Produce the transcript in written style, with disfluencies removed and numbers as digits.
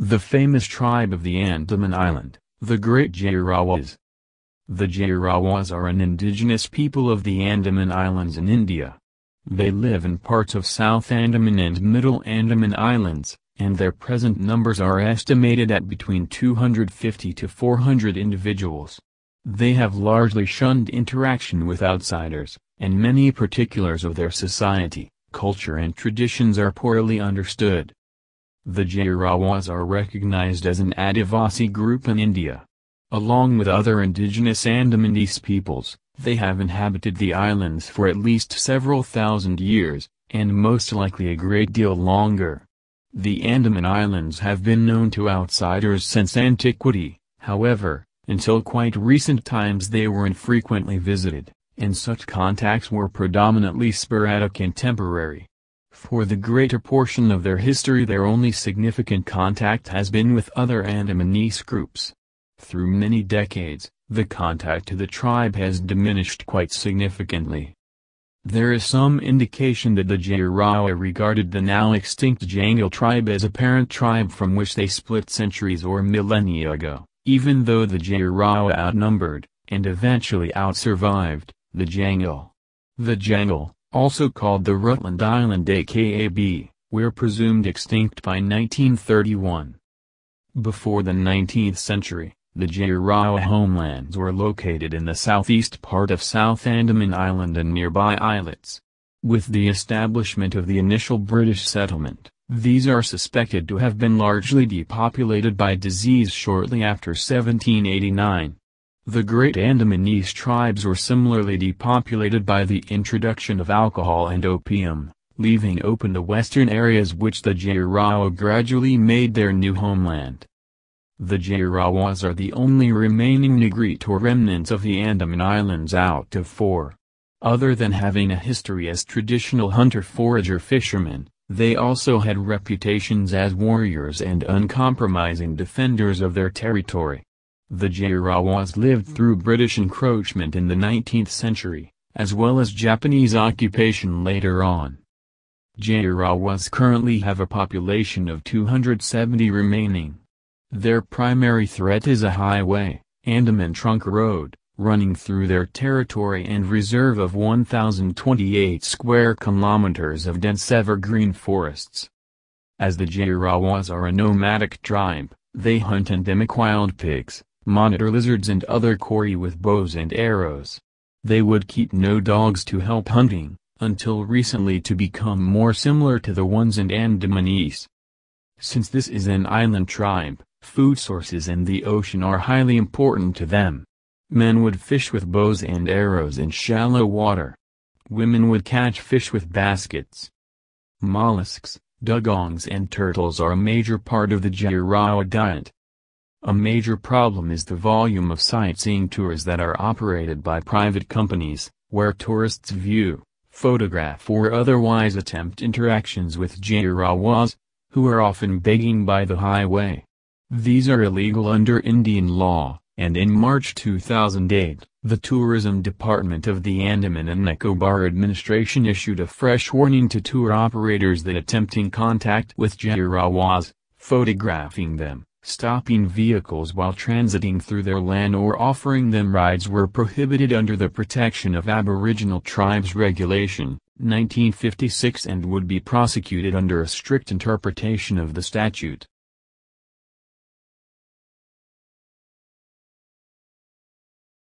The famous tribe of the Andaman Island, the Great JARAWA'S. The JARAWA'S are an indigenous people of the Andaman Islands in India. They live in parts of South Andaman and Middle Andaman Islands, and their present numbers are estimated at between 250 to 400 individuals. They have largely shunned interaction with outsiders, and many particulars of their society, culture and traditions are poorly understood. The JARAWA'S are recognized as an Adivasi group in India. Along with other indigenous Andamanese peoples, they have inhabited the islands for at least several thousand years, and most likely a great deal longer. The Andaman Islands have been known to outsiders since antiquity, however, until quite recent times they were infrequently visited, and such contacts were predominantly sporadic and temporary. For the greater portion of their history their only significant contact has been with other Andamanese groups. Through many decades, the contact to the tribe has diminished quite significantly. There is some indication that the JARAWA regarded the now extinct Jangal tribe as a parent tribe from which they split centuries or millennia ago, even though the JARAWA outnumbered, and eventually outsurvived, the Jangal. The Jangal, also called the Rutland Island aka were presumed extinct by 1931. Before the 19th century, the JARAWA homelands were located in the southeast part of South Andaman Island and nearby islets. With the establishment of the initial British settlement, these are suspected to have been largely depopulated by disease shortly after 1789. The Great Andamanese tribes were similarly depopulated by the introduction of alcohol and opium, leaving open the western areas which the JARAWA gradually made their new homeland. The JARAWA'S are the only remaining Negrito remnants of the Andaman Islands out of 4. Other than having a history as traditional hunter-forager fishermen, they also had reputations as warriors and uncompromising defenders of their territory. The JARAWA'S lived through British encroachment in the 19th century, as well as Japanese occupation later on. JARAWA'S currently have a population of 270 remaining. Their primary threat is a highway, Andaman Trunk Road, running through their territory and reserve of 1,028 square kilometers of dense evergreen forests. As the JARAWA'S are a nomadic tribe, they hunt endemic wild pigs, monitor lizards and other quarry with bows and arrows. They would keep no dogs to help hunting, until recently to become more similar to the ones in Andamanese. Since this is an island tribe, food sources and the ocean are highly important to them. Men would fish with bows and arrows in shallow water. Women would catch fish with baskets. Mollusks, dugongs and turtles are a major part of the JARAWA diet. A major problem is the volume of sightseeing tours that are operated by private companies, where tourists view, photograph or otherwise attempt interactions with JARAWA'S, who are often begging by the highway. These are illegal under Indian law, and in March 2008, the Tourism Department of the Andaman and Nicobar administration issued a fresh warning to tour operators that attempting contact with JARAWA'S, photographing them, stopping vehicles while transiting through their land or offering them rides were prohibited under the Protection of Aboriginal Tribes Regulation, 1956 and would be prosecuted under a strict interpretation of the statute.